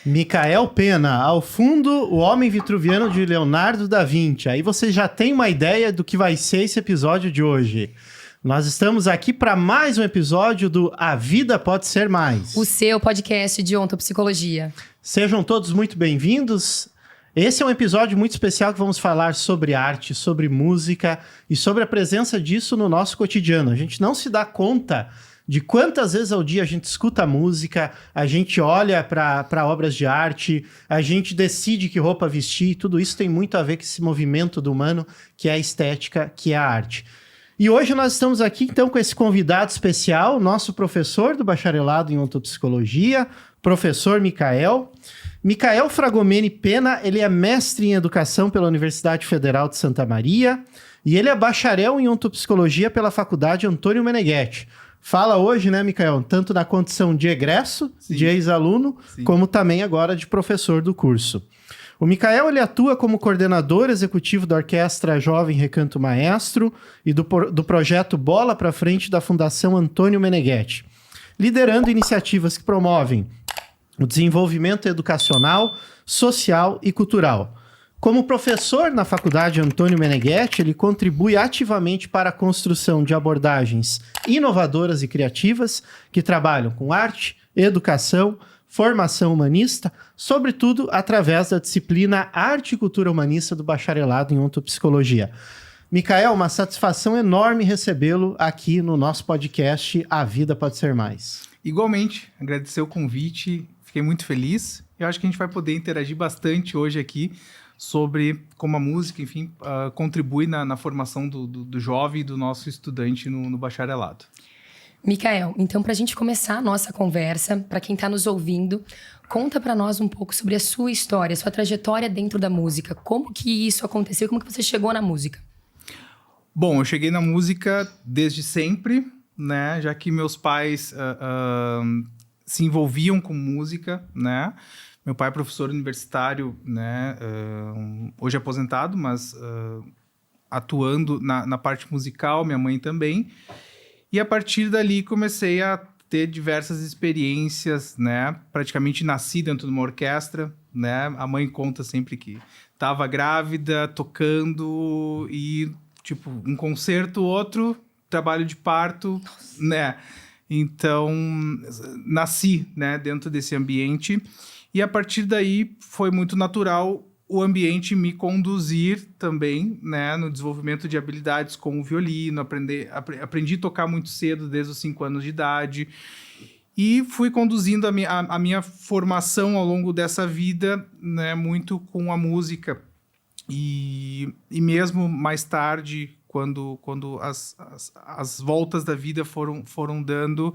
Micael Pena, ao fundo, o Homem Vitruviano de Leonardo da Vinci. Aí você já tem uma ideia do que vai ser esse episódio de hoje. Nós estamos aqui para mais um episódio do A Vida Pode Ser Mais. O seu podcast de ontopsicologia. Sejam todos muito bem-vindos. Esse é um episódio muito especial que vamos falar sobre arte, sobre música e sobre a presença disso no nosso cotidiano. A gente não se dá conta de quantas vezes ao dia a gente escuta música, a gente olha para obras de arte, a gente decide que roupa vestir, tudo isso tem muito a ver com esse movimento do humano, que é a estética, que é a arte. E hoje nós estamos aqui, então, com esse convidado especial, nosso professor do bacharelado em ontopsicologia, professor Micael. Micael Fragomeni Pena, ele é mestre em educação pela Universidade Federal de Santa Maria e ele é bacharel em ontopsicologia pela Faculdade Antônio Meneghetti. Fala hoje, né, Micael, tanto na condição de egresso, sim, de ex-aluno, como também agora de professor do curso. O Micael, ele atua como coordenador executivo da Orquestra Jovem Recanto Maestro e do projeto Bola pra Frente da Fundação Antônio Meneghetti, liderando iniciativas que promovem o desenvolvimento educacional, social e cultural. Como professor na Faculdade Antônio Meneghetti, ele contribui ativamente para a construção de abordagens inovadoras e criativas que trabalham com arte, educação, formação humanista, sobretudo através da disciplina Arte e Cultura Humanista do bacharelado em ontopsicologia. Micael, uma satisfação enorme recebê-lo aqui no nosso podcast A Vida Pode Ser Mais. Igualmente, agradecer o convite, fiquei muito feliz. Eu acho que a gente vai poder interagir bastante hoje aqui sobre como a música, enfim, contribui na formação do jovem e do nosso estudante no bacharelado. Micael, então para a gente começar a nossa conversa, para quem está nos ouvindo, conta para nós um pouco sobre a sua história, a sua trajetória dentro da música. Como que isso aconteceu? Como que você chegou na música? Bom, eu cheguei na música desde sempre, né? Já que meus pais se envolviam com música, né? Meu pai é professor universitário, né? Hoje aposentado, mas atuando na parte musical, minha mãe também. E a partir dali comecei a ter diversas experiências, né? Praticamente nasci dentro de uma orquestra, né? A mãe conta sempre que estava grávida, tocando e, tipo, um concerto, outro, trabalho de parto, nossa, né? Então, nasci, né, dentro desse ambiente. E a partir daí foi muito natural o ambiente me conduzir também, né, no desenvolvimento de habilidades com o violino, aprendi a tocar muito cedo, desde os 5 anos de idade, e fui conduzindo a minha formação ao longo dessa vida, né, muito com a música. E mesmo mais tarde, quando as voltas da vida foram dando,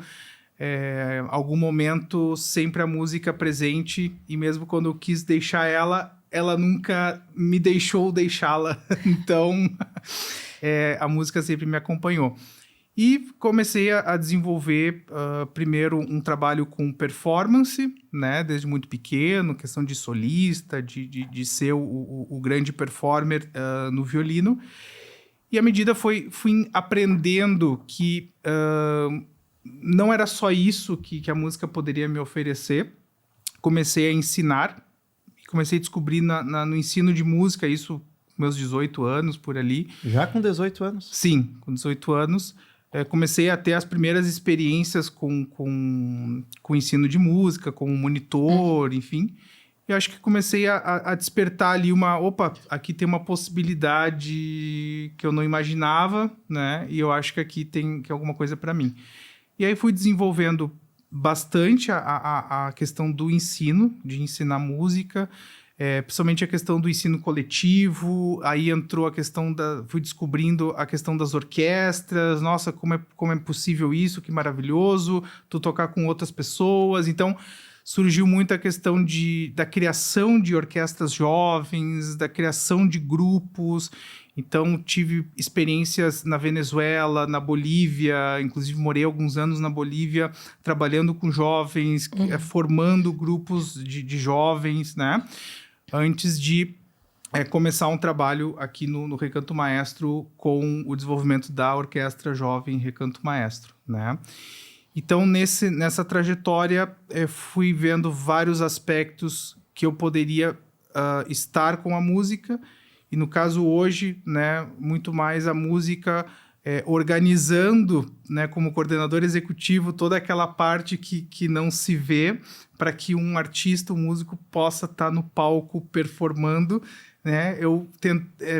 algum momento sempre a música presente, e mesmo quando eu quis deixar ela nunca me deixou deixá-la. Então, a música sempre me acompanhou. E comecei a desenvolver, primeiro, um trabalho com performance, né? Desde muito pequeno, questão de solista, de ser o grande performer no violino. E à medida fui aprendendo que não era só isso que a música poderia me oferecer. Comecei a ensinar. Comecei a descobrir no ensino de música, isso com meus 18 anos, por ali. Já com 18 anos? Sim, com 18 anos. Comecei a ter as primeiras experiências com ensino de música, com monitor, enfim. Eu acho que comecei a despertar ali opa, aqui tem uma possibilidade que eu não imaginava, né? E eu acho que aqui tem alguma coisa para mim. E aí fui desenvolvendo bastante a questão do ensino, de ensinar música, principalmente a questão do ensino coletivo. Aí entrou a questão fui descobrindo a questão das orquestras. Nossa, como é possível isso, que maravilhoso, tu tocar com outras pessoas. Então, surgiu muito a questão da criação de orquestras jovens, da criação de grupos. Então, tive experiências na Venezuela, na Bolívia, inclusive morei alguns anos na Bolívia, trabalhando com jovens, formando grupos de jovens, né? Antes de começar um trabalho aqui no Recanto Maestro com o desenvolvimento da Orquestra Jovem Recanto Maestro, né? Então, nessa trajetória, fui vendo vários aspectos que eu poderia estar com a música. E no caso hoje, né, muito mais a música organizando, né, como coordenador executivo, toda aquela parte que não se vê, para que um artista, um músico, possa estar no palco performando, né,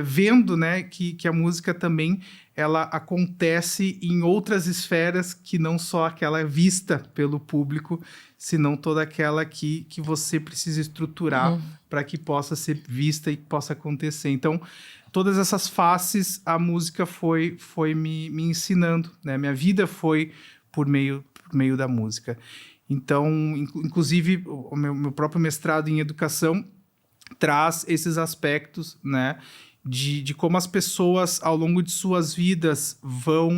vendo, né, que a música também ela acontece em outras esferas que não só aquela vista pelo público, senão toda aquela que você precisa estruturar para que possa ser vista e possa acontecer. Então, todas essas faces a música foi me ensinando, né? Minha vida foi por meio da música. Então, inclusive, o meu próprio mestrado em educação traz esses aspectos, né? De como as pessoas, ao longo de suas vidas, vão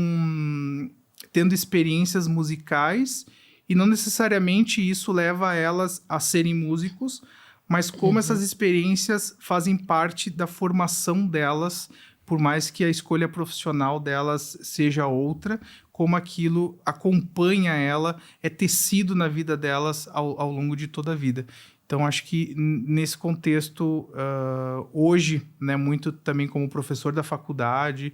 tendo experiências musicais e não necessariamente isso leva elas a serem músicos, mas como essas experiências fazem parte da formação delas, por mais que a escolha profissional delas seja outra, como aquilo acompanha ela, é tecido na vida delas ao longo de toda a vida. Então, acho que nesse contexto, hoje, né, muito também como professor da faculdade,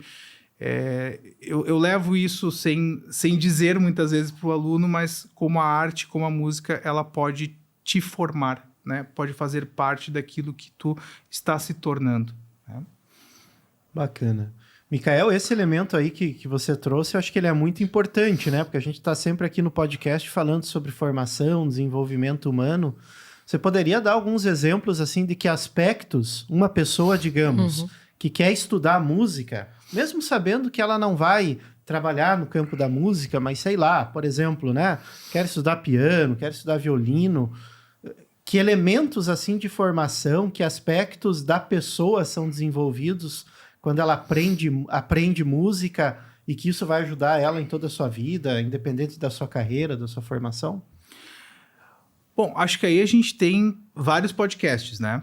eu levo isso sem dizer muitas vezes para o aluno, mas como a arte, como a música, ela pode te formar, né? Pode fazer parte daquilo que tu está se tornando. Né? Bacana. Micael, esse elemento aí que você trouxe, eu acho que ele é muito importante, né? Porque a gente está sempre aqui no podcast falando sobre formação, desenvolvimento humano. Você poderia dar alguns exemplos, assim, de que aspectos uma pessoa, digamos, que quer estudar música, mesmo sabendo que ela não vai trabalhar no campo da música, mas sei lá, por exemplo, né? Quer estudar piano, quer estudar violino. Que elementos, assim, de formação, que aspectos da pessoa são desenvolvidos quando ela aprende música e que isso vai ajudar ela em toda a sua vida, independente da sua carreira, da sua formação? Bom, acho que aí a gente tem vários podcasts, né?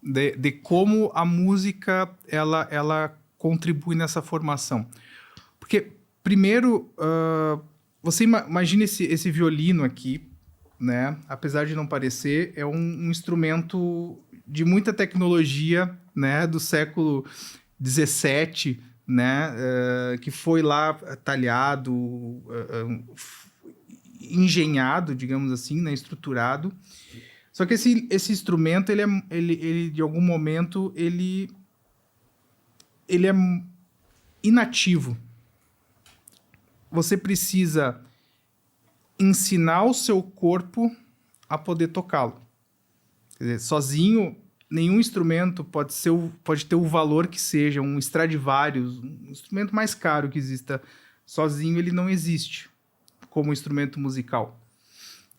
De como a música, ela contribui nessa formação. Porque, primeiro, você imagina esse violino aqui, né? Apesar de não parecer, é um instrumento de muita tecnologia, né? Do século XVII, né? Que foi lá talhado, engenhado, digamos assim, né? Estruturado. Só que esse instrumento, ele de algum momento, ele é inativo. Você precisa ensinar o seu corpo a poder tocá-lo. Quer dizer, sozinho, nenhum instrumento pode ter o valor que seja, um Stradivarius, um instrumento mais caro que exista. Sozinho, ele não existe como instrumento musical.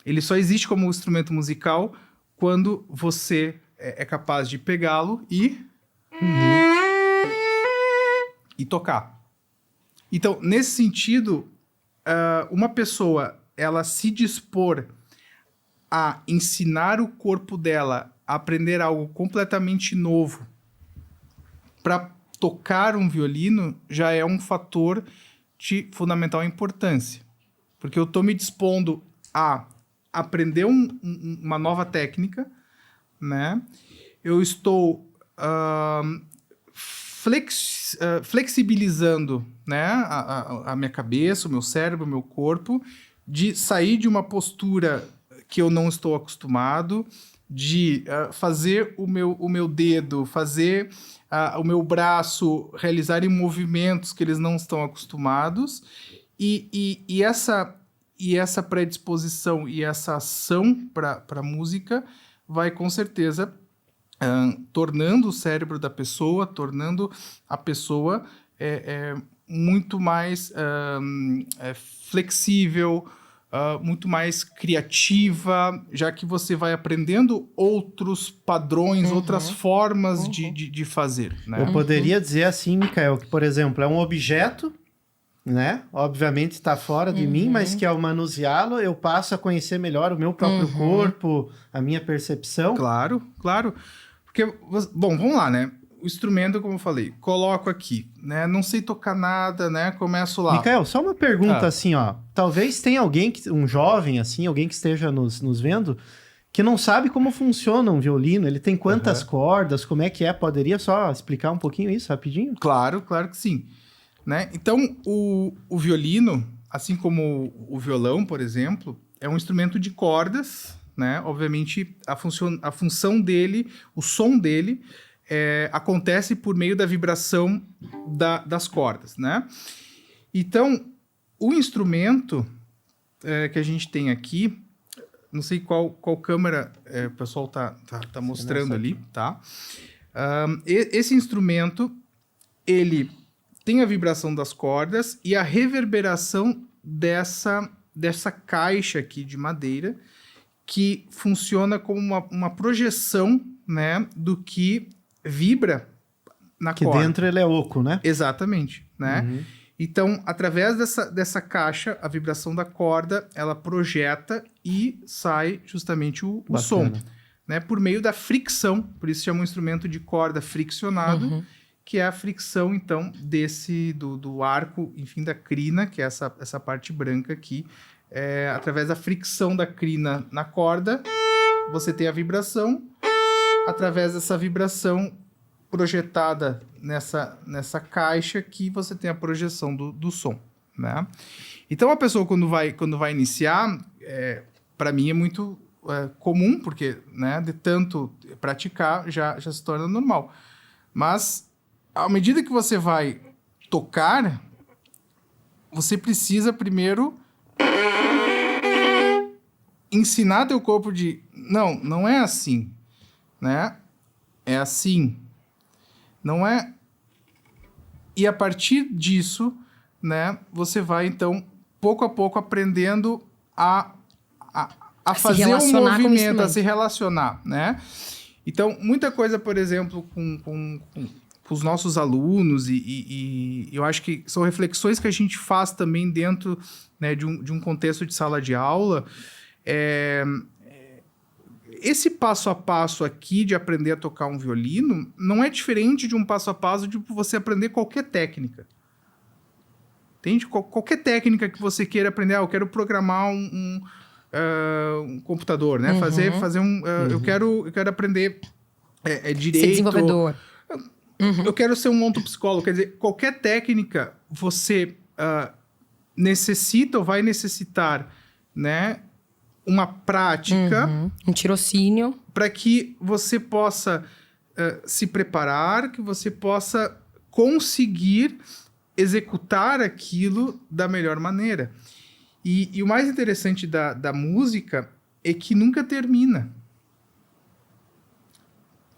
Ele só existe como instrumento musical quando você é capaz de pegá-lo e tocar. Então, nesse sentido, uma pessoa ela se dispor a ensinar o corpo dela a aprender algo completamente novo para tocar um violino já é um fator de fundamental importância. Porque eu estou me dispondo a aprender uma nova técnica, né? Eu estou flexibilizando, né, a minha cabeça, o meu cérebro, o meu corpo, de sair de uma postura que eu não estou acostumado, de fazer o meu dedo, fazer o meu braço realizarem movimentos que eles não estão acostumados, e essa predisposição e essa ação para a música vai, com certeza, tornando o cérebro da pessoa, tornando a pessoa muito mais flexível, muito mais criativa, já que você vai aprendendo outros padrões, outras formas de fazer. Né? Eu poderia dizer assim, Micael, que, por exemplo, é um objeto, né? Obviamente está fora de mim, mas que ao manuseá-lo eu passo a conhecer melhor o meu próprio corpo, a minha percepção. Claro, claro. Porque, bom, vamos lá, né? o instrumento, como eu falei, coloco aqui, né? Não sei tocar nada, né? Começo lá. Micael, só uma pergunta assim, ó. Talvez tenha alguém, um jovem, assim, alguém que esteja nos vendo, que não sabe como funciona um violino. Ele tem quantas cordas, como é que é? Poderia só explicar um pouquinho isso, rapidinho? Claro que sim. Né? Então, o violino, assim como o violão, por exemplo, é um instrumento de cordas, né? Obviamente, a função dele, o som dele, acontece por meio da vibração das cordas, né? Então, o instrumento que a gente tem aqui, não sei qual câmera o pessoal tá mostrando ali, tá? Esse instrumento, ele tem a vibração das cordas e a reverberação dessa caixa aqui de madeira, que funciona como uma projeção, né, do que vibra na corda. Que dentro ele é oco, né? Exatamente, né? Uhum. Então, através dessa caixa, a vibração da corda, ela projeta e sai justamente o som, né? Por meio da fricção, por isso chama um instrumento de corda friccionado, que é a fricção, então, do arco, enfim, da crina, que é essa parte branca aqui. Através da fricção da crina na corda, você tem a vibração. Através dessa vibração projetada nessa caixa que você tem a projeção do som, né? Então, a pessoa, quando vai iniciar, para mim é muito comum, porque, né, de tanto praticar, já se torna normal. Mas, à medida que você vai tocar, você precisa primeiro ensinar teu corpo não é assim, né? É assim. Não é... E a partir disso, né, você vai, então, pouco a pouco aprendendo a fazer um movimento, a se relacionar, né? Então, muita coisa, por exemplo, com os nossos alunos, e eu acho que são reflexões que a gente faz também dentro, né, de um contexto de sala de aula. Esse passo a passo aqui de aprender a tocar um violino não é diferente de um passo a passo de você aprender qualquer técnica. Entende? Qualquer técnica que você queira aprender. Eu quero programar um computador, né? Fazer um... eu quero aprender direito. Ser desenvolvedor. Eu quero ser um ontopsicólogo. Quer dizer, qualquer técnica você necessita ou vai necessitar, né, uma prática... Um tirocínio. Para que você possa se preparar, que você possa conseguir executar aquilo da melhor maneira. E o mais interessante da música é que nunca termina.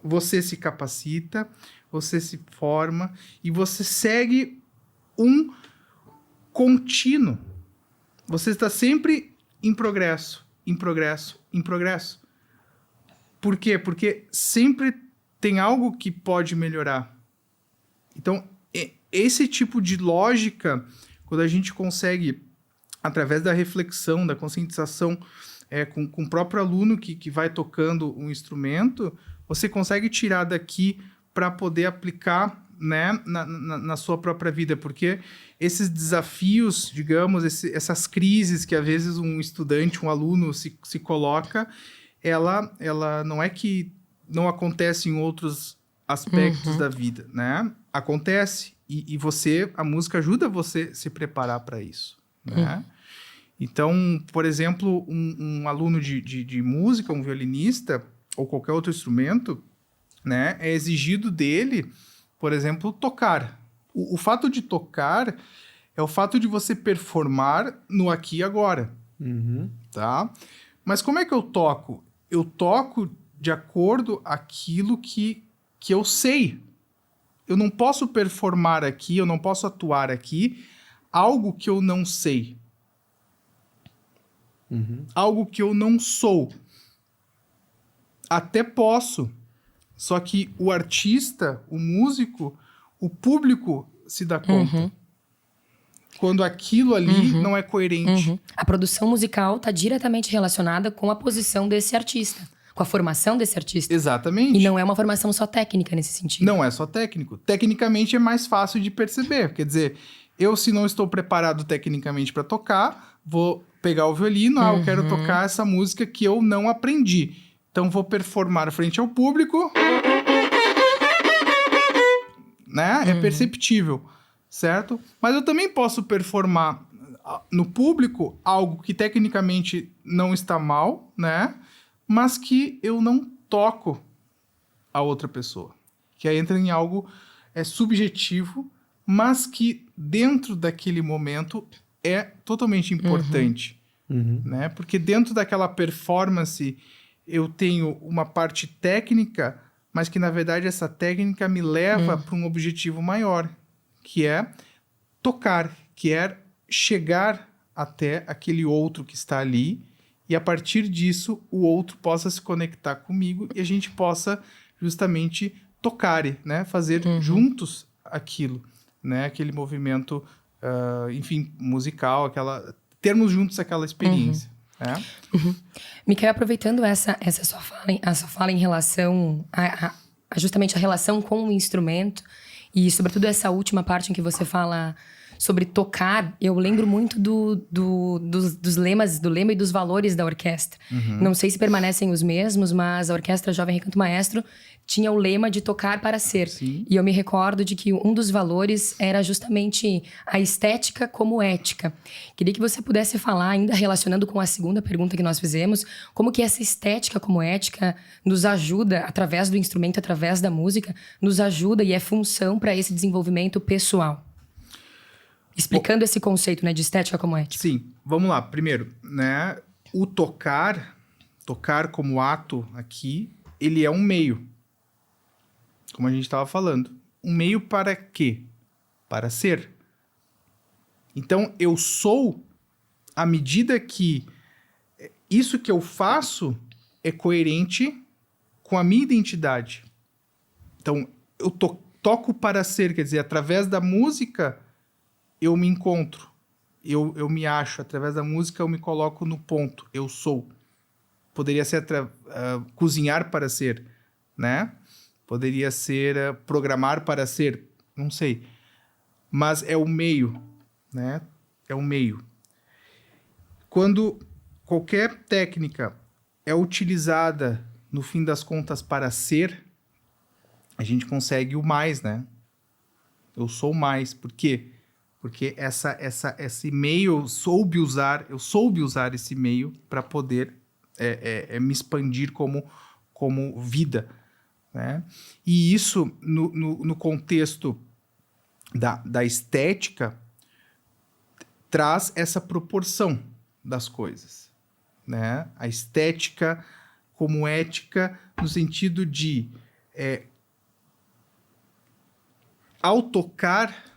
Você se capacita, você se forma e você segue um contínuo. Você está sempre em progresso, em progresso, em progresso. Por quê? Porque sempre tem algo que pode melhorar. Então, esse tipo de lógica, quando a gente consegue, através da reflexão, da conscientização, com o próprio aluno que vai tocando um instrumento, você consegue tirar daqui para poder aplicar, né, na sua própria vida. Porque esses desafios, digamos, essas crises que às vezes um estudante, um aluno se coloca, ela não é que não acontece em outros aspectos da vida, né? Acontece. E a música ajuda você a se preparar para isso, né? Então, por exemplo, um aluno de música, um violinista, ou qualquer outro instrumento, né, é exigido dele, por exemplo, tocar. O fato de tocar é o fato de você performar no aqui e agora, tá? Mas como é que eu toco? Eu toco de acordo com aquilo que eu sei. Eu não posso performar aqui, eu não posso atuar aqui algo que eu não sei. Algo que eu não sou. Até posso. Só que o artista, o músico, o público se dá conta. Quando aquilo ali não é coerente. A produção musical está diretamente relacionada com a posição desse artista. com a formação desse artista. Exatamente. E não é uma formação só técnica nesse sentido. Não é só técnico. Tecnicamente é mais fácil de perceber. Quer dizer, eu, se não estou preparado tecnicamente para tocar, vou pegar o violino, eu quero tocar essa música que eu não aprendi. Então, vou performar frente ao público. Né? É perceptível, certo? Mas eu também posso performar no público algo que tecnicamente não está mal, né? Mas que eu não toco a outra pessoa. Que aí entra em algo subjetivo, mas que dentro daquele momento é totalmente importante. Né? Porque dentro daquela performance eu tenho uma parte técnica, mas que na verdade essa técnica me leva para um objetivo maior, que é tocar, que é chegar até aquele outro que está ali, e a partir disso o outro possa se conectar comigo e a gente possa justamente tocar, né? Fazer juntos aquilo, né? Aquele movimento, enfim, musical, termos juntos aquela experiência. Né? Micael, aproveitando essa sua fala em relação a justamente a relação com o instrumento e sobretudo essa última parte em que você fala sobre tocar, eu lembro muito dos lemas, do lema e dos valores da orquestra. Não sei se permanecem os mesmos, mas a Orquestra Jovem Recanto Maestro tinha o lema de tocar para ser. Sim. E eu me recordo de que um dos valores era justamente a estética como ética. Queria que você pudesse falar, ainda relacionando com a segunda pergunta que nós fizemos, como que essa estética como ética nos ajuda, através do instrumento, através da música, nos ajuda e é função para esse desenvolvimento pessoal. Explicando esse conceito, né, de estética como ética. Sim, vamos lá. Primeiro, né, o tocar como ato aqui, ele é um meio. Como a gente estava falando. Um meio para quê? Para ser. Então, eu sou à medida que isso que eu faço é coerente com a minha identidade. Então, eu toco para ser, quer dizer, através da música eu me encontro, eu me acho, através da música eu me coloco no ponto, eu sou. Poderia ser cozinhar para ser, né? Poderia ser programar para ser, não sei. Mas é o meio, né? É o meio. Quando qualquer técnica é utilizada, no fim das contas, para ser, a gente consegue o mais, né? Eu sou mais. Por quê? Porque esse meio eu soube usar esse meio para poder me expandir como vida, né? E isso, no contexto da estética, traz essa proporção das coisas, né? A estética como ética, no sentido de, ao tocar,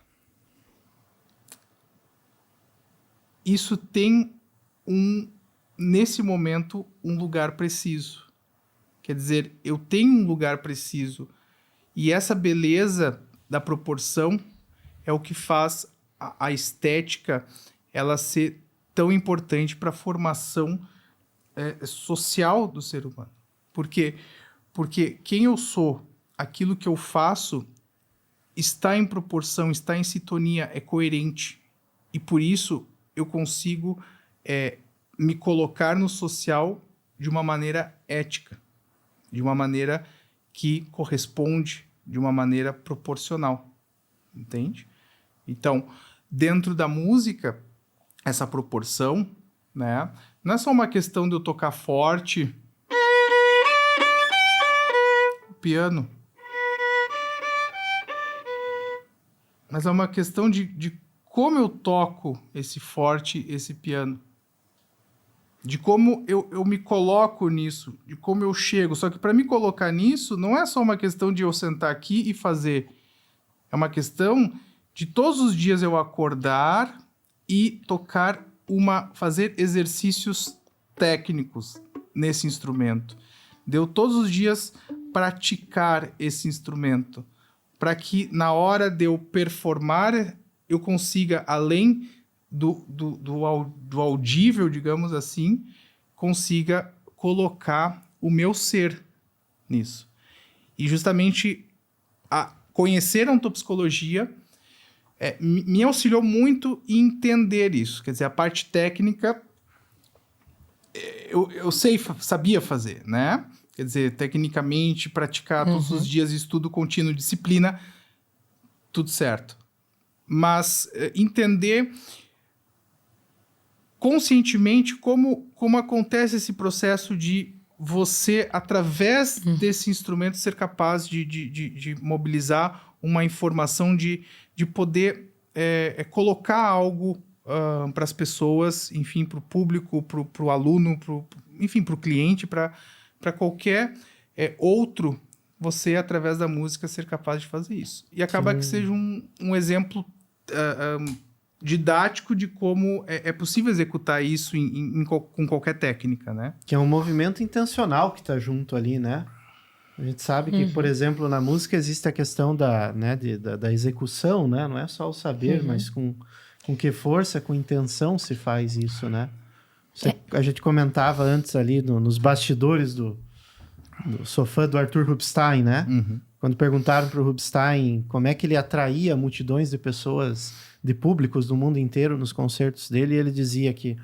isso tem nesse momento, um lugar preciso. Quer dizer, eu tenho um lugar preciso. E essa beleza da proporção é o que faz a estética ela ser tão importante para a formação social do ser humano. Por quê? Porque quem eu sou, aquilo que eu faço, está em proporção, está em sintonia, é coerente. E por isso eu consigo me colocar no social de uma maneira ética, de uma maneira que corresponde, de uma maneira proporcional, entende? Então, dentro da música, essa proporção, né, não é só uma questão de eu tocar forte o piano, mas é uma questão de como eu toco esse forte, esse piano. De como eu me coloco nisso, de como eu chego. Só que para me colocar nisso, não é só uma questão de eu sentar aqui e fazer. É uma questão de todos os dias eu acordar e tocar fazer exercícios técnicos nesse instrumento. De eu todos os dias praticar esse instrumento. Para que na hora de eu performar, eu consiga, além do audível, digamos assim, consiga colocar o meu ser nisso. E justamente conhecer a ontopsicologia me auxiliou muito em entender isso. Quer dizer, a parte técnica eu sabia fazer, né? Quer dizer, tecnicamente, praticar todos os dias, estudo contínuo, disciplina, tudo certo. Mas entender conscientemente como acontece esse processo de você, através desse instrumento, ser capaz de mobilizar uma informação, de poder colocar algo para as pessoas, enfim, para o público, para o aluno, enfim, para o cliente, para qualquer outro, você, através da música, ser capaz de fazer isso. E acaba que seja um exemplo didático de como é possível executar isso com qualquer técnica, né? Que é um movimento intencional que está junto ali, né? A gente sabe que, por exemplo, na música existe a questão da execução, né? Não é só o saber, mas com que força, com intenção se faz isso, né? A gente comentava antes ali nos bastidores sou fã do Arthur Rubinstein, né? Quando perguntaram para o Rubinstein como é que ele atraía multidões de pessoas, de públicos do mundo inteiro nos concertos dele, ele dizia que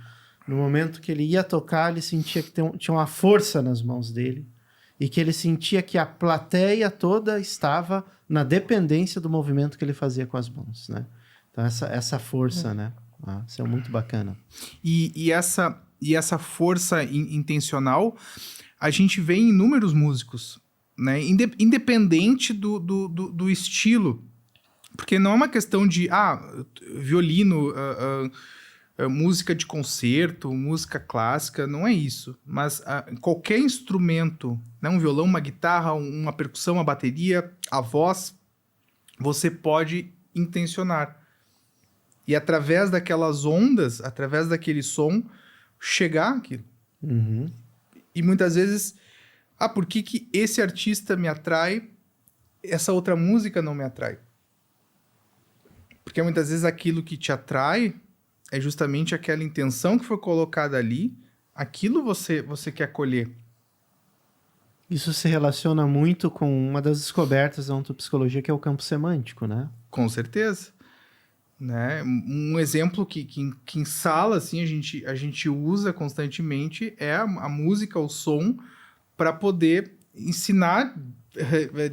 no momento que ele ia tocar, ele sentia que tinha uma força nas mãos dele e que ele sentia que a plateia toda estava na dependência do movimento que ele fazia com as mãos, né? Então, essa força, né? Isso é muito bacana. E essa força intencional, a gente vê em inúmeros músicos, né? Independente do estilo. Porque não é uma questão de, violino, música de concerto, música clássica, não é isso. Mas qualquer instrumento, né? Um violão, uma guitarra, uma percussão, uma bateria, a voz, você pode intencionar. E através daquelas ondas, através daquele som, chegar àquilo. E muitas vezes, por que esse artista me atrai, essa outra música não me atrai? Porque muitas vezes aquilo que te atrai é justamente aquela intenção que foi colocada ali, aquilo você quer colher. Isso se relaciona muito com uma das descobertas da ontopsicologia, que é o campo semântico, né? Com certeza. Né? Um exemplo que em sala assim, a gente usa constantemente é a música, o som, para poder ensinar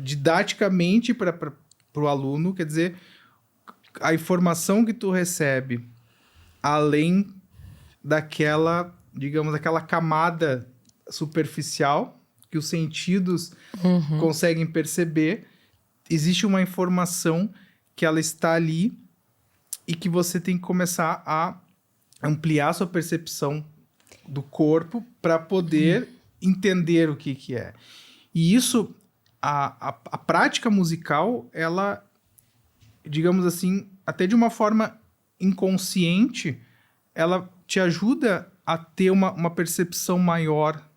didaticamente para o aluno. Quer dizer, a informação que tu recebe, além daquela, digamos, aquela camada superficial que os sentidos conseguem perceber, existe uma informação que ela está ali e que você tem que começar a ampliar sua percepção do corpo para poder entender o que é. E isso, a prática musical, ela, digamos assim, até de uma forma inconsciente, ela te ajuda a ter uma percepção maior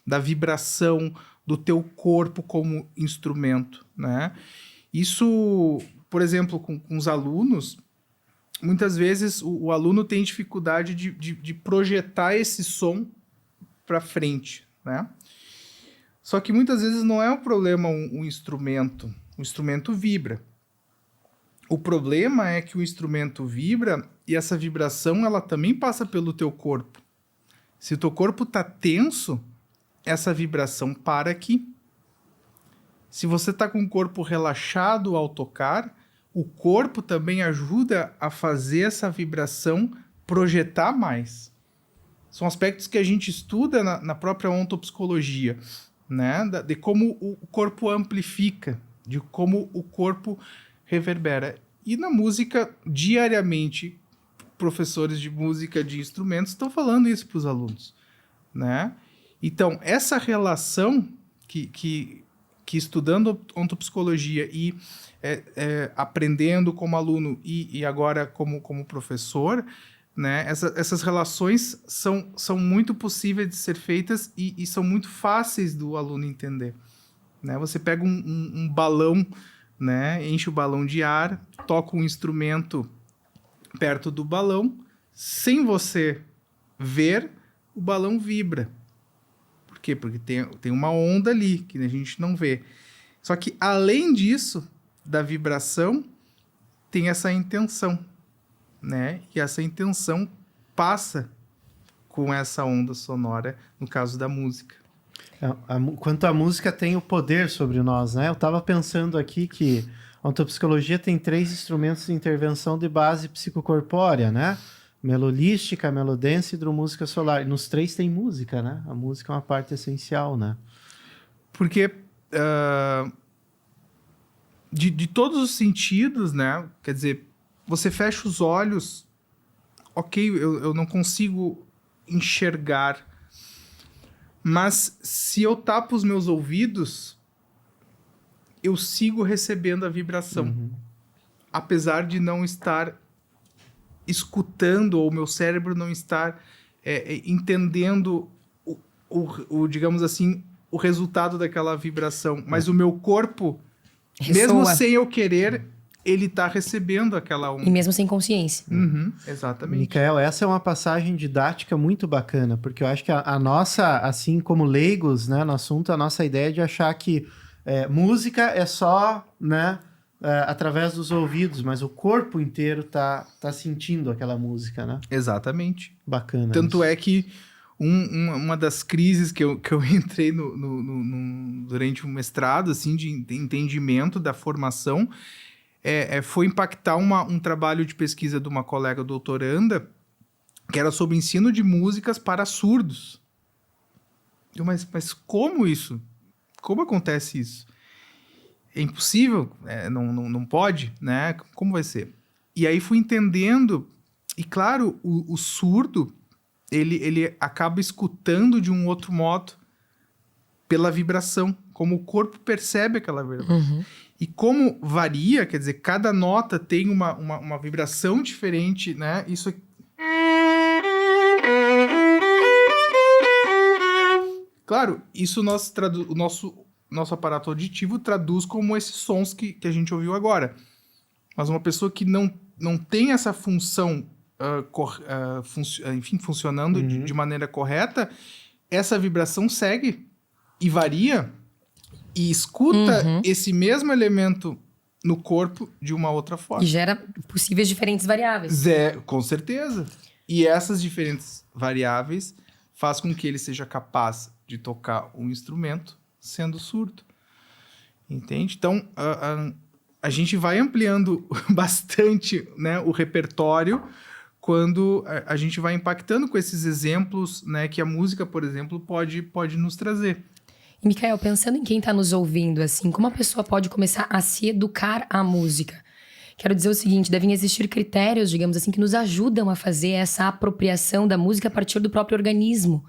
da vibração do teu corpo como instrumento, né? Isso, por exemplo, com os alunos, muitas vezes o aluno tem dificuldade de projetar esse som para frente, né? Só que muitas vezes não é um problema um instrumento. O instrumento vibra. O problema é que o instrumento vibra e essa vibração ela também passa pelo teu corpo. Se o teu corpo está tenso, essa vibração para aqui. Se você está com o corpo relaxado ao tocar, o corpo também ajuda a fazer essa vibração projetar mais. São aspectos que a gente estuda na própria ontopsicologia, né? De como o corpo amplifica, de como o corpo reverbera. E na música, diariamente, professores de música, de instrumentos, estão falando isso para os alunos, né? Então, essa relação que estudando ontopsicologia e aprendendo como aluno e agora como professor, né? Essas relações são muito possíveis de ser feitas e são muito fáceis do aluno entender, né? Você pega um balão, né? Enche o balão de ar, toca um instrumento perto do balão, sem você ver, o balão vibra. Por quê? Porque tem uma onda ali que a gente não vê. Só que, além disso, da vibração, tem essa intenção, né? E essa intenção passa com essa onda sonora, no caso da música. Quanto a música tem o poder sobre nós, né? Eu estava pensando aqui que a ontopsicologia tem 3 instrumentos de intervenção de base psicocorpórea, né? Melolística, melodência e hidromúsica solar. E nos 3 tem música, né? A música é uma parte essencial, né? Porque de todos os sentidos, né? Quer dizer, você fecha os olhos, ok, eu não consigo enxergar, mas se eu tapo os meus ouvidos, eu sigo recebendo a vibração. Apesar de não estar escutando, ou o meu cérebro não estar entendendo digamos assim, o resultado daquela vibração. Mas o meu corpo, mesmo sem eu querer, ele está recebendo aquela onda. E mesmo sem consciência. Exatamente. Micael, essa é uma passagem didática muito bacana, porque eu acho que a nossa, assim como leigos, né, no assunto, a nossa ideia é de achar que música é só, né, através dos ouvidos, mas o corpo inteiro tá sentindo aquela música, né? Exatamente. Bacana. Tanto isso. é que uma das crises que eu entrei durante o mestrado, assim, de entendimento da formação, foi impactar um trabalho de pesquisa de uma colega doutoranda, que era sobre ensino de músicas para surdos. Mas como isso? Como acontece isso? É impossível? Não pode? Né? Como vai ser? E aí fui entendendo, e claro, o surdo, ele acaba escutando de um outro modo pela vibração, como o corpo percebe aquela vibração. E como varia, quer dizer, cada nota tem uma vibração diferente, né? Isso aqui. Claro, isso o nosso aparato auditivo traduz como esses sons que a gente ouviu agora. Mas uma pessoa que não tem essa função, enfim, funcionando de maneira correta, essa vibração segue e varia e escuta esse mesmo elemento no corpo de uma outra forma. E gera possíveis diferentes variáveis. Com certeza. E essas diferentes variáveis faz com que ele seja capaz de tocar um instrumento sendo surdo. Entende? Então, a gente vai ampliando bastante, né, o repertório quando a gente vai impactando com esses exemplos, né, que a música, por exemplo, pode nos trazer. E, Micael, pensando em quem está nos ouvindo, assim, como a pessoa pode começar a se educar à música? Quero dizer o seguinte, devem existir critérios, digamos assim, que nos ajudam a fazer essa apropriação da música a partir do próprio organismo.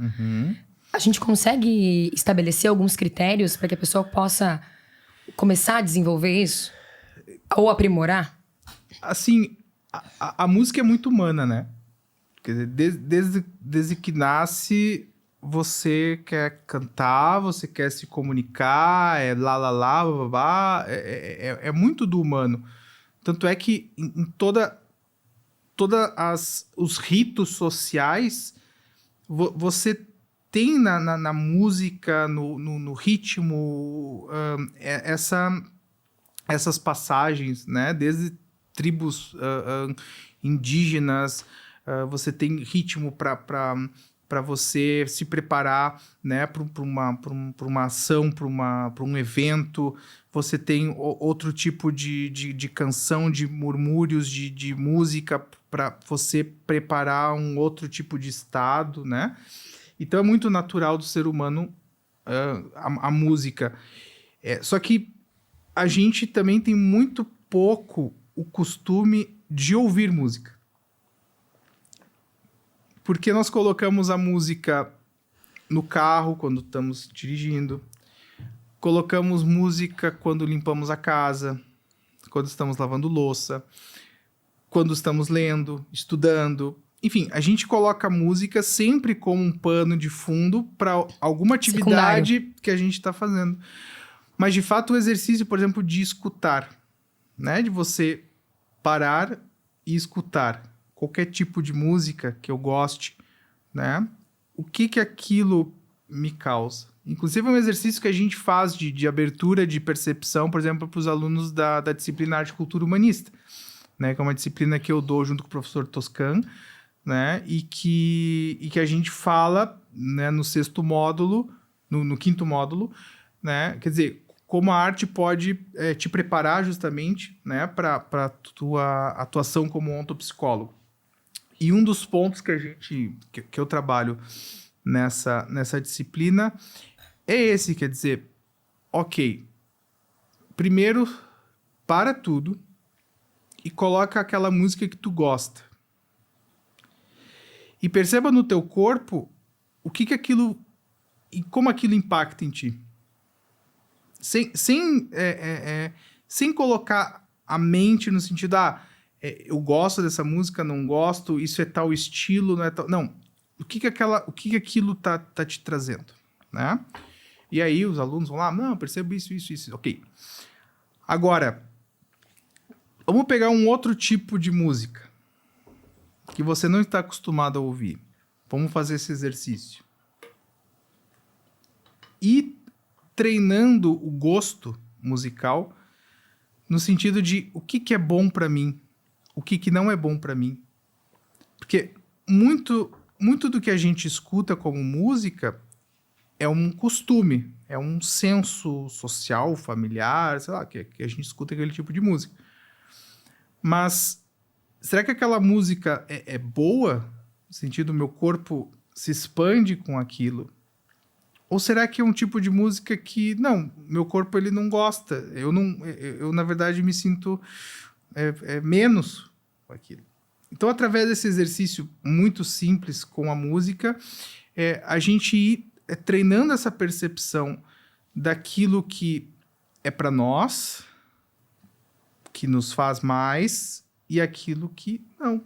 A gente consegue estabelecer alguns critérios para que a pessoa possa começar a desenvolver isso? Ou aprimorar? Assim, a música é muito humana, né? Quer dizer, desde que nasce, você quer cantar, você quer se comunicar, lá, blá, blá, blá, é muito do humano. Tanto é que em os ritos sociais, você tem na música, no ritmo, essas passagens, né? Desde tribos indígenas, você tem ritmo para você se preparar, né, para uma ação, para um evento. Você tem outro tipo de canção, de murmúrios, de música para você preparar um outro tipo de estado, né? Então é muito natural do ser humano a música. Só que a gente também tem muito pouco o costume de ouvir música. Porque nós colocamos a música no carro quando estamos dirigindo, colocamos música quando limpamos a casa, quando estamos lavando louça, quando estamos lendo, estudando. Enfim, a gente coloca a música sempre como um pano de fundo para alguma atividade secundário que a gente está fazendo. Mas, de fato, o exercício, por exemplo, de escutar, né? De você parar e escutar qualquer tipo de música que eu goste, né? O que aquilo me causa. Inclusive, é um exercício que a gente faz de abertura de percepção, por exemplo, para os alunos da disciplina Arte e Cultura Humanista, né? Que é uma disciplina que eu dou junto com o professor Toscan, né? E que a gente fala, né, no sexto módulo, no quinto módulo, né? Quer dizer, como a arte pode te preparar justamente, né, para a tua atuação como ontopsicólogo. E um dos pontos que eu trabalho nessa disciplina é esse, quer dizer, ok, primeiro, para tudo e coloca aquela música que tu gosta. E perceba no teu corpo o que aquilo e como aquilo impacta em ti. Sem colocar a mente no sentido, eu gosto dessa música, não gosto, isso é tal estilo, não é tal... Não, o que aquilo tá te trazendo, né? E aí os alunos vão lá, não, percebo isso, ok. Agora, vamos pegar um outro tipo de música que você não está acostumado a ouvir. Vamos fazer esse exercício. E treinando o gosto musical no sentido de o que é bom para mim, o que não é bom para mim. Porque muito do que a gente escuta como música é um costume, é um senso social, familiar, sei lá, que a gente escuta aquele tipo de música. Mas será que aquela música é boa? No sentido, meu corpo se expande com aquilo? Ou será que é um tipo de música que, não, meu corpo ele não gosta? Eu na verdade, me sinto menos com aquilo. Então, através desse exercício muito simples com a música, a gente ir treinando essa percepção daquilo que é para nós, que nos faz mais, e aquilo que não.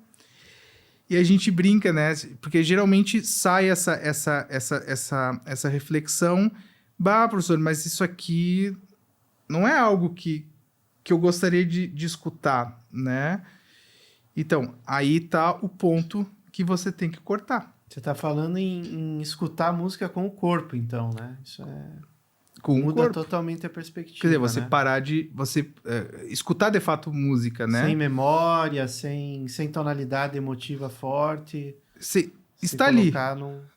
E a gente brinca, né? Porque geralmente sai essa reflexão. Professor, mas isso aqui não é algo que eu gostaria de escutar, né? Então, aí tá o ponto que você tem que cortar. Você tá falando em escutar a música com o corpo, então, né? Isso com muda o corpo. totalmente a perspectiva. Quer dizer, você né? parar de... Você escutar de fato música, né? Sem memória, sem tonalidade emotiva forte. Está ali,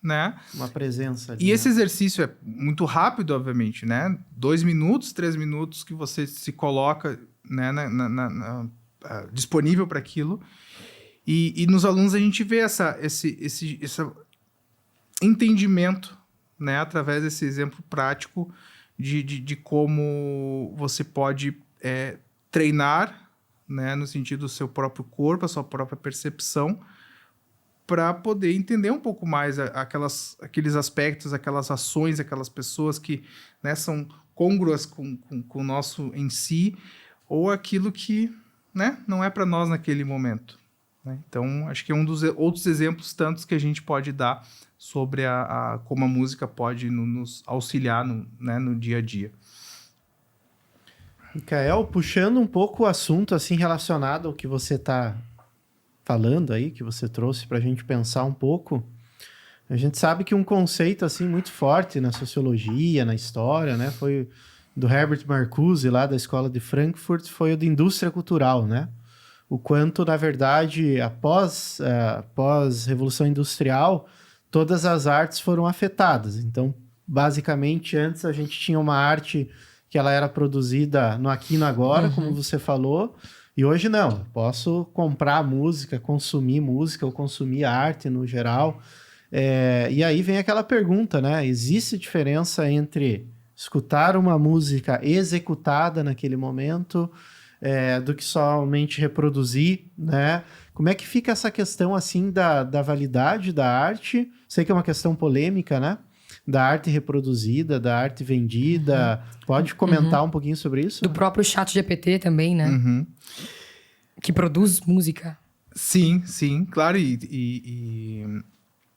né? Uma presença ali. E esse exercício é muito rápido, obviamente, né? 2 minutos, 3 minutos que você se coloca, né, disponível para aquilo. E nos alunos a gente vê esse entendimento, né? Através desse exemplo prático de como você pode treinar, né? No sentido do seu próprio corpo, a sua própria percepção, para poder entender um pouco mais aqueles aspectos, aquelas ações, aquelas pessoas que, né, são congruas com o nosso em si, ou aquilo que, né, não é para nós naquele momento. Né? Então, acho que é um dos outros exemplos tantos que a gente pode dar sobre como a música pode nos auxiliar no dia a dia. Mikael, puxando um pouco o assunto assim relacionado ao que você está falando aí, que você trouxe para a gente pensar um pouco, a gente sabe que um conceito assim muito forte na sociologia, na história, né, foi do Herbert Marcuse, lá da Escola de Frankfurt, foi o de indústria cultural, né? O quanto, na verdade, após Revolução Industrial, todas as artes foram afetadas. Então, basicamente, antes a gente tinha uma arte que ela era produzida no aqui e no agora, como você falou, e hoje não. Eu posso comprar música, consumir música ou consumir arte no geral. E aí vem aquela pergunta, né? Existe diferença entre escutar uma música executada naquele momento do que somente reproduzir, né? Como é que fica essa questão, assim, da validade da arte? Sei que é uma questão polêmica, né? Da arte reproduzida, da arte vendida. Pode comentar um pouquinho sobre isso? Do próprio ChatGPT também, né? Que produz música. Sim, claro.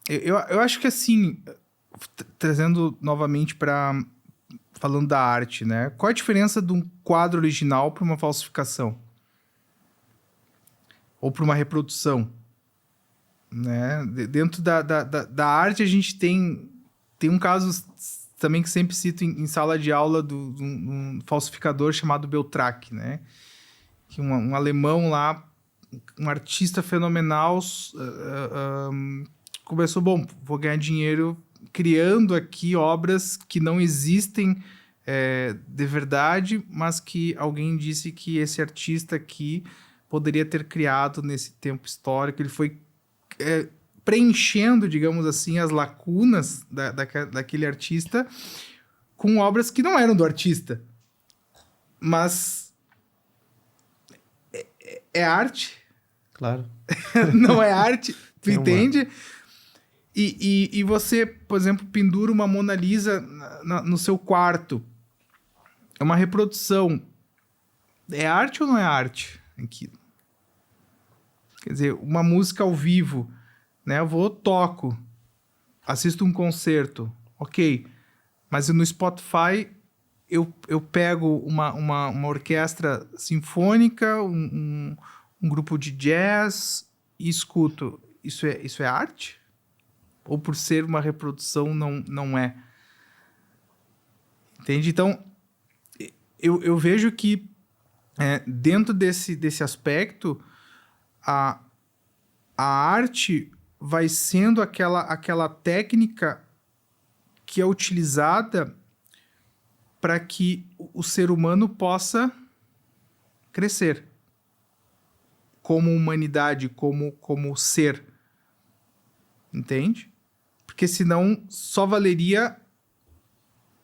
Eu acho que, assim, trazendo novamente falando da arte, né? Qual a diferença de um quadro original para uma falsificação? Ou para uma reprodução? Né? Dentro da arte, a gente tem Tem um caso também que sempre cito em sala de aula de um falsificador chamado Beltrach, né? Que um alemão lá, um artista fenomenal, começou, bom, vou ganhar dinheiro criando aqui obras que não existem de verdade, mas que alguém disse que esse artista aqui poderia ter criado nesse tempo histórico. Ele foi preenchendo, digamos assim, as lacunas daquele artista com obras que não eram do artista. Mas é arte. Claro. Não é arte, tu Tem entende? E você, por exemplo, pendura uma Mona Lisa no seu quarto. É uma reprodução. É arte ou não é arte? Aquilo. Quer dizer, uma música ao vivo, né? Eu vou, toco, assisto um concerto, ok. Mas no Spotify eu pego uma orquestra sinfônica, um grupo de jazz e escuto. Isso é arte? Ou por ser uma reprodução não é? Entende? Então, eu vejo que dentro desse aspecto, a arte vai sendo aquela técnica que é utilizada para que o ser humano possa crescer como humanidade, como ser. Entende? Porque senão só valeria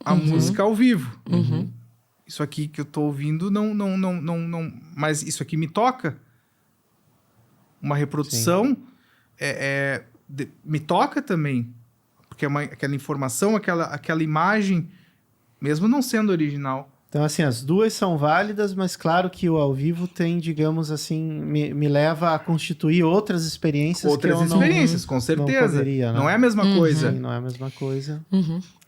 a música ao vivo. Isso aqui que eu tô ouvindo não, mas isso aqui me toca. Uma reprodução me toca também. Porque aquela informação, aquela imagem, mesmo não sendo original. Então, assim, as duas são válidas, mas claro que o ao vivo tem, digamos assim, me leva a constituir outras experiências com certeza. Poderia, né? Não é a mesma coisa. Sim, não é a mesma coisa.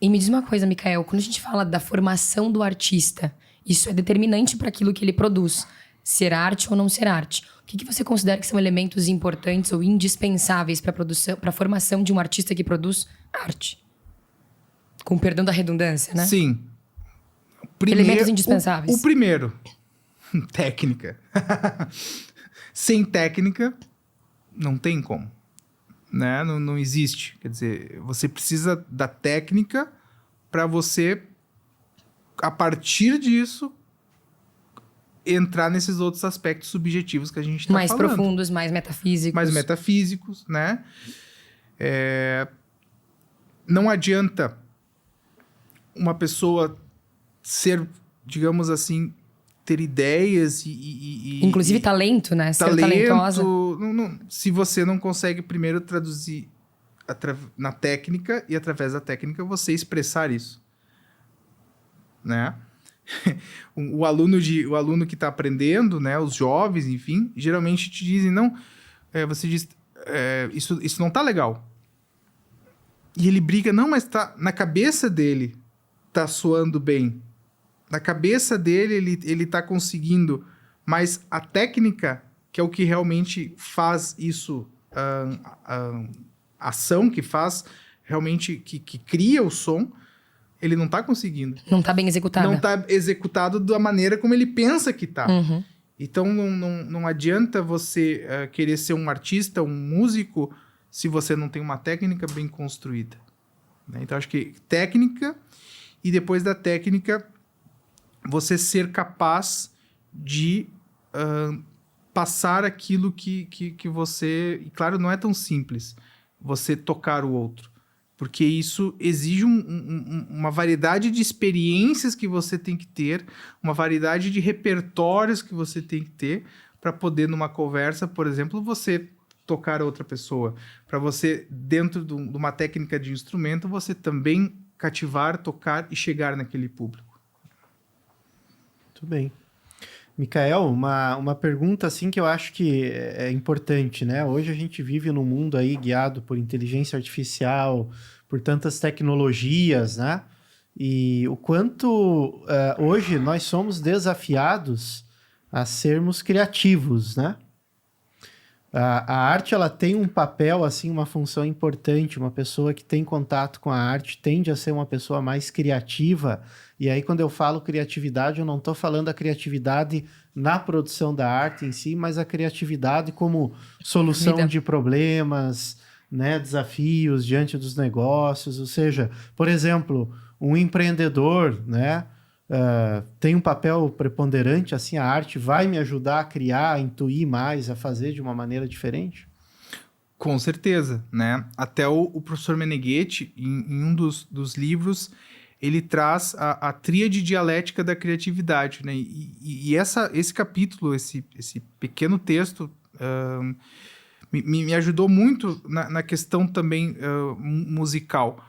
E me diz uma coisa, Micael, quando a gente fala da formação do artista, isso é determinante para aquilo que ele produz, ser arte ou não ser arte. O que você considera que são elementos importantes ou indispensáveis para a formação de um artista que produz arte? Com perdão da redundância, né? Sim. Elementos indispensáveis. O primeiro, técnica. Sem técnica, não tem como. Né? Não existe. Quer dizer, você precisa da técnica para você, a partir disso, entrar nesses outros aspectos subjetivos que a gente está falando. Mais profundos, mais metafísicos. Mais metafísicos, né? Não adianta uma pessoa ser, digamos assim, ter ideias inclusive talento, né? Ser talentosa. Se você não consegue primeiro traduzir na técnica e através da técnica você expressar isso. Né? O aluno que está aprendendo, né, os jovens, enfim, geralmente te dizem, você diz, isso não tá legal. E ele briga, não, mas tá, na cabeça dele tá soando bem. Na cabeça dele ele tá conseguindo, mas a técnica, que é o que realmente faz isso, a ação que faz, realmente, que cria o som, ele não tá conseguindo. Não tá bem executado. Não tá executado da maneira como ele pensa que tá. Então, não adianta você querer ser um artista, um músico, se você não tem uma técnica bem construída. Né? Então, acho que técnica, e depois da técnica, você ser capaz de passar aquilo que você... E, claro, não é tão simples você tocar o outro. Porque isso exige uma variedade de experiências que você tem que ter, uma variedade de repertórios que você tem que ter para poder, numa conversa, por exemplo, você tocar a outra pessoa. Para você, dentro de uma técnica de instrumento, você também cativar, tocar e chegar naquele público. Muito bem. Micael, uma pergunta assim que eu acho que é importante, né? Hoje a gente vive num mundo aí guiado por inteligência artificial, por tantas tecnologias, né? E o quanto hoje nós somos desafiados a sermos criativos, né? A arte, ela tem um papel, assim, uma função importante. Uma pessoa que tem contato com a arte tende a ser uma pessoa mais criativa. E aí, quando eu falo criatividade, eu não estou falando a criatividade na produção da arte em si, mas a criatividade como solução Vida. de problemas, né, desafios diante dos negócios. Ou seja, por exemplo, um empreendedor, né, tem um papel preponderante, assim, a arte vai me ajudar a criar, a intuir mais, a fazer de uma maneira diferente? Com certeza, né? Até o professor Meneghetti, em um dos livros, ele traz a tríade dialética da criatividade, né? E esse capítulo, esse pequeno texto, me ajudou muito na questão também musical.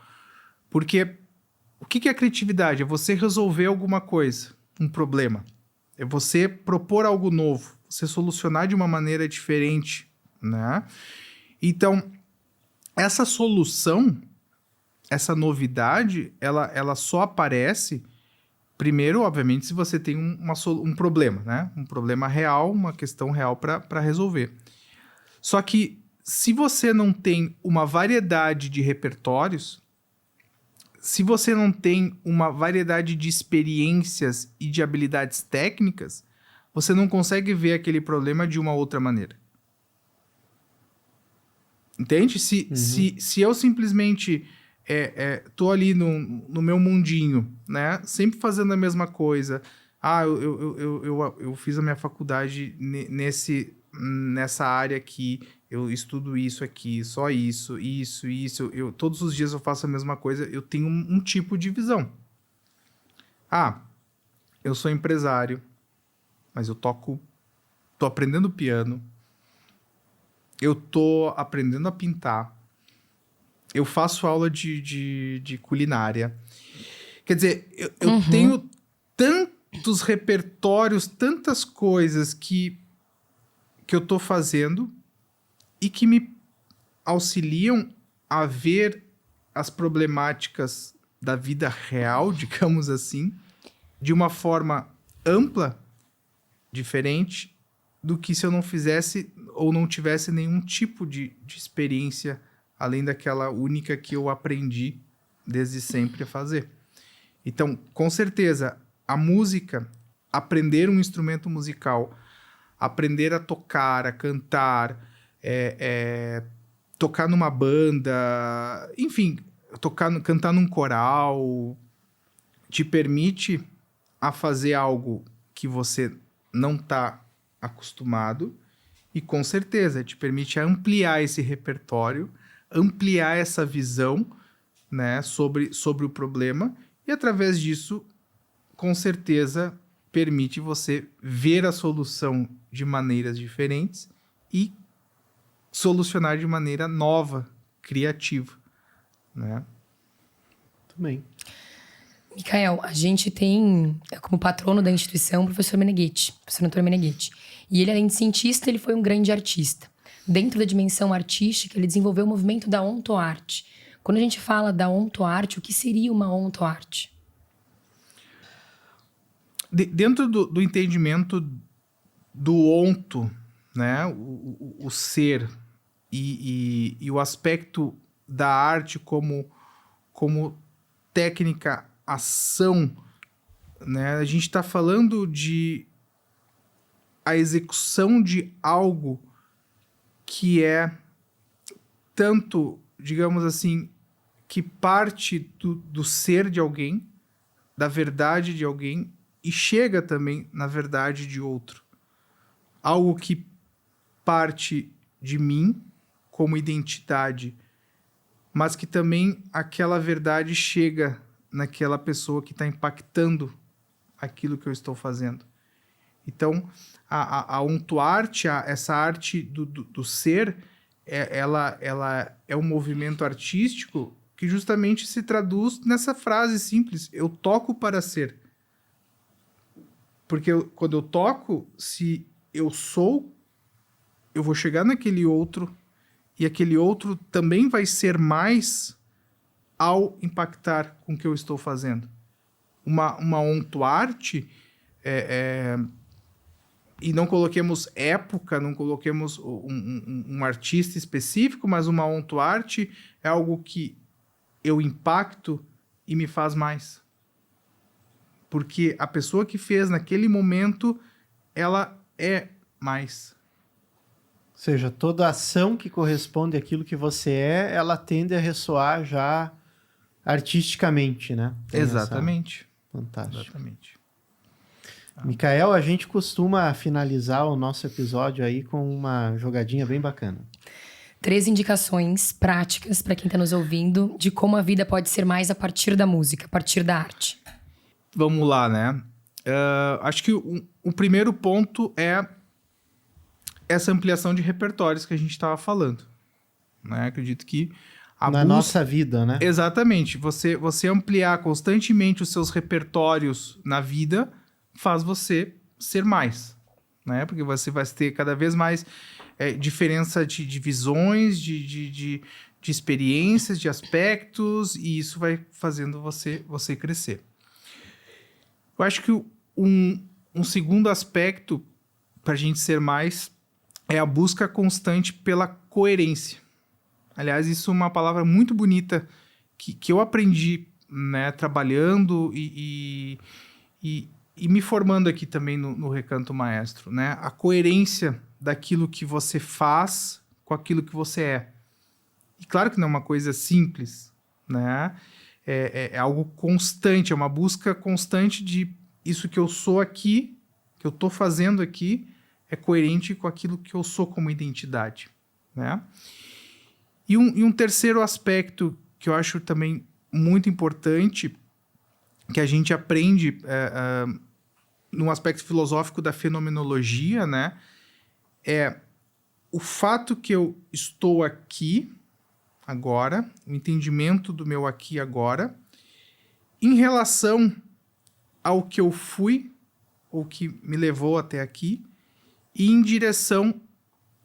Porque o que é criatividade? É você resolver alguma coisa, um problema. É você propor algo novo, você solucionar de uma maneira diferente, né? Então, essa solução, essa novidade, ela só aparece, primeiro, obviamente, se você tem um problema, né? Um problema real, uma questão real para resolver. Só que, se você não tem uma variedade de repertórios, se você não tem uma variedade de experiências e de habilidades técnicas, você não consegue ver aquele problema de uma outra maneira. Entende? Se eu simplesmente tô ali no meu mundinho, né? Sempre fazendo a mesma coisa. Eu fiz a minha faculdade nessa área aqui. Eu estudo isso aqui, só isso. Todos os dias eu faço a mesma coisa. Eu tenho um tipo de visão. Eu sou empresário, mas tô aprendendo piano. Eu tô aprendendo a pintar. Eu faço aula de culinária. Quer dizer, eu tenho tantos repertórios, tantas coisas que eu tô fazendo e que me auxiliam a ver as problemáticas da vida real, digamos assim, de uma forma ampla, diferente, do que se eu não fizesse ou não tivesse nenhum tipo de experiência além daquela única que eu aprendi desde sempre a fazer. Então, com certeza, a música, aprender um instrumento musical, aprender a tocar, a cantar, tocar numa banda, enfim, cantar num coral, te permite a fazer algo que você não está acostumado e, com certeza, te permite ampliar esse repertório, ampliar essa visão, né, sobre o problema e, através disso, com certeza, permite você ver a solução de maneiras diferentes e solucionar de maneira nova, criativa, né? Muito bem. Micael, a gente tem como patrono da instituição o professor Meneghetti, professor Antônio Meneghetti. E ele, além de cientista, ele foi um grande artista. Dentro da dimensão artística, ele desenvolveu o movimento da ontoarte. Quando a gente fala da ontoarte, o que seria uma ontoarte? Dentro do entendimento do onto, né, o ser e o aspecto da arte como técnica, ação, né, a gente está falando de a execução de algo que é tanto, digamos assim, que parte do ser de alguém, da verdade de alguém, e chega também na verdade de outro. Algo que parte de mim como identidade, mas que também aquela verdade chega naquela pessoa que está impactando aquilo que eu estou fazendo. Então, a ontoarte, essa arte do ser, ela é um movimento artístico que justamente se traduz nessa frase simples: eu toco para ser. Porque quando eu toco, se eu sou, eu vou chegar naquele outro e aquele outro também vai ser mais ao impactar com o que eu estou fazendo. Uma ontoarte e não coloquemos época, não coloquemos um artista específico, mas uma ontoarte é algo que eu impacto e me faz mais. Porque a pessoa que fez naquele momento, ela é mais. Ou seja, toda ação que corresponde àquilo que você é, ela tende a ressoar já artisticamente, né? Tem Exatamente. Fantástico. Exatamente. Micael, a gente costuma finalizar o nosso episódio aí com uma jogadinha bem bacana. 3 indicações práticas para quem está nos ouvindo de como a vida pode ser mais a partir da música, a partir da arte. Vamos lá, né? Acho que o primeiro ponto é essa ampliação de repertórios que a gente estava falando. Né? Acredito que na nossa vida, né? Exatamente. Você ampliar constantemente os seus repertórios na vida faz você ser mais. Né? Porque você vai ter cada vez mais diferença de visões, de experiências, de aspectos, e isso vai fazendo você crescer. Eu acho que um segundo aspecto para a gente ser mais é a busca constante pela coerência. Aliás, isso é uma palavra muito bonita que eu aprendi, né, trabalhando e me formando aqui também no Recanto Maestro. Né? A coerência daquilo que você faz com aquilo que você é. E claro que não é uma coisa simples, né? É algo constante, é uma busca constante de isso que eu sou aqui, que eu estou fazendo aqui, é coerente com aquilo que eu sou como identidade, né? E um terceiro aspecto que eu acho também muito importante, que a gente aprende num aspecto filosófico da fenomenologia, né? É o fato que eu estou aqui agora, o entendimento do meu aqui agora, em relação ao que eu fui, ou que me levou até aqui, e em direção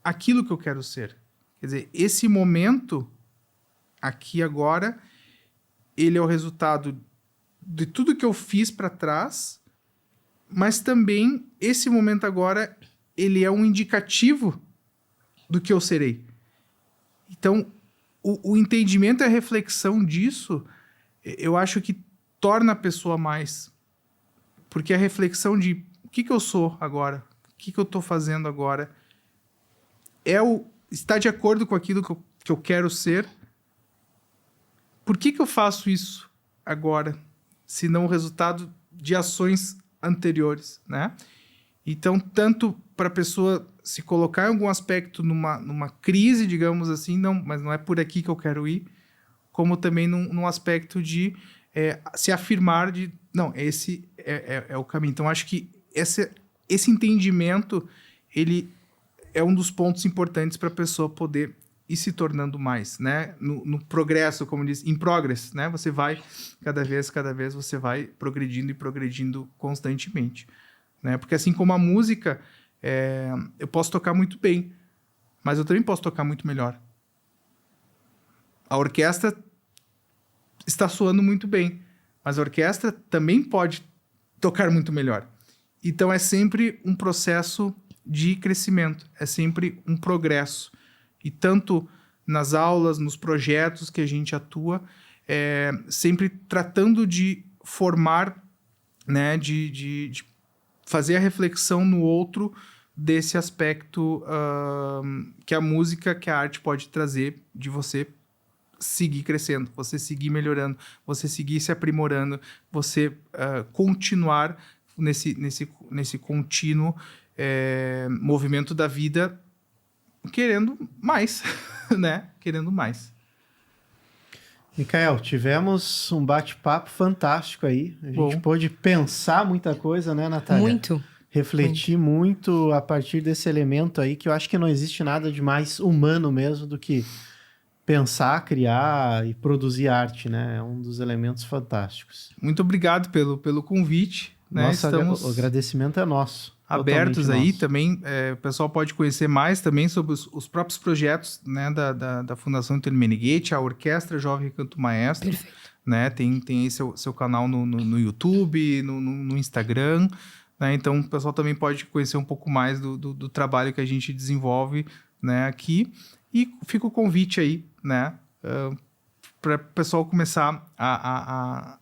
àquilo que eu quero ser. Quer dizer, esse momento, aqui agora, ele é o resultado de tudo que eu fiz para trás, mas também esse momento agora, ele é um indicativo do que eu serei. Então, o entendimento e a reflexão disso, eu acho que torna a pessoa mais. Porque a reflexão de o que eu sou agora, o que eu estou fazendo agora, está de acordo com aquilo que eu quero ser. Por que eu faço isso agora, se não o resultado de ações anteriores, né? Então, tanto para a pessoa se colocar em algum aspecto numa crise, digamos assim, mas não é por aqui que eu quero ir, como também num aspecto de se afirmar de, não, esse é o caminho. Então, acho que esse entendimento, ele é um dos pontos importantes para a pessoa poder ir se tornando mais, né? No progresso, como diz, in progress, né? Você vai, cada vez você vai progredindo e progredindo constantemente, né? Porque assim como a música, eu posso tocar muito bem, mas eu também posso tocar muito melhor. A orquestra está soando muito bem, mas a orquestra também pode tocar muito melhor. Então é sempre um processo de crescimento, é sempre um progresso. E tanto nas aulas, nos projetos que a gente atua, sempre tratando de formar, né, de fazer a reflexão no outro desse aspecto que a música, que a arte pode trazer, de você seguir crescendo, você seguir melhorando, você seguir se aprimorando, você continuar nesse contínuo movimento da vida, querendo mais, né? Querendo mais. Micael, tivemos um bate-papo fantástico aí. A gente pôde pensar muita coisa, né, Natália? Muito. Refletir muito a partir desse elemento aí, que eu acho que não existe nada de mais humano mesmo do que pensar, criar e produzir arte, né? É um dos elementos fantásticos. Muito obrigado pelo convite. Né? O agradecimento é nosso. Abertos aí nosso. Também, o pessoal pode conhecer mais também sobre os próprios projetos, né, da Fundação Antônio Meneghetti, a Orquestra Jovem Recanto Maestro. Perfeito. Né? Tem aí seu canal no YouTube, no Instagram, né? Então, o pessoal também pode conhecer um pouco mais do trabalho que a gente desenvolve, né, aqui. E fica o convite aí, né, para o pessoal começar a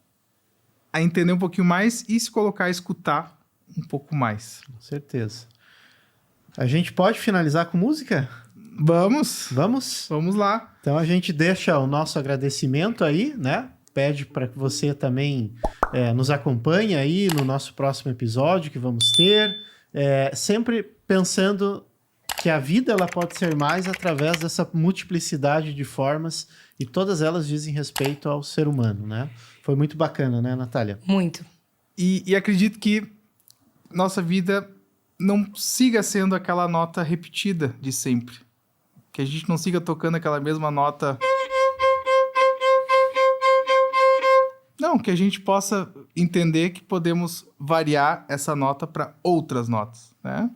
entender um pouquinho mais e se colocar a escutar um pouco mais. Com certeza. A gente pode finalizar com música? Vamos lá. Então a gente deixa o nosso agradecimento aí, né? Pede para que você também nos acompanhe aí no nosso próximo episódio que vamos ter. Sempre pensando que a vida ela pode ser mais através dessa multiplicidade de formas e todas elas dizem respeito ao ser humano, né? Foi muito bacana, né, Natália? Muito. E acredito que nossa vida não siga sendo aquela nota repetida de sempre. Que a gente não siga tocando aquela mesma nota. Não, que a gente possa entender que podemos variar essa nota para outras notas, né?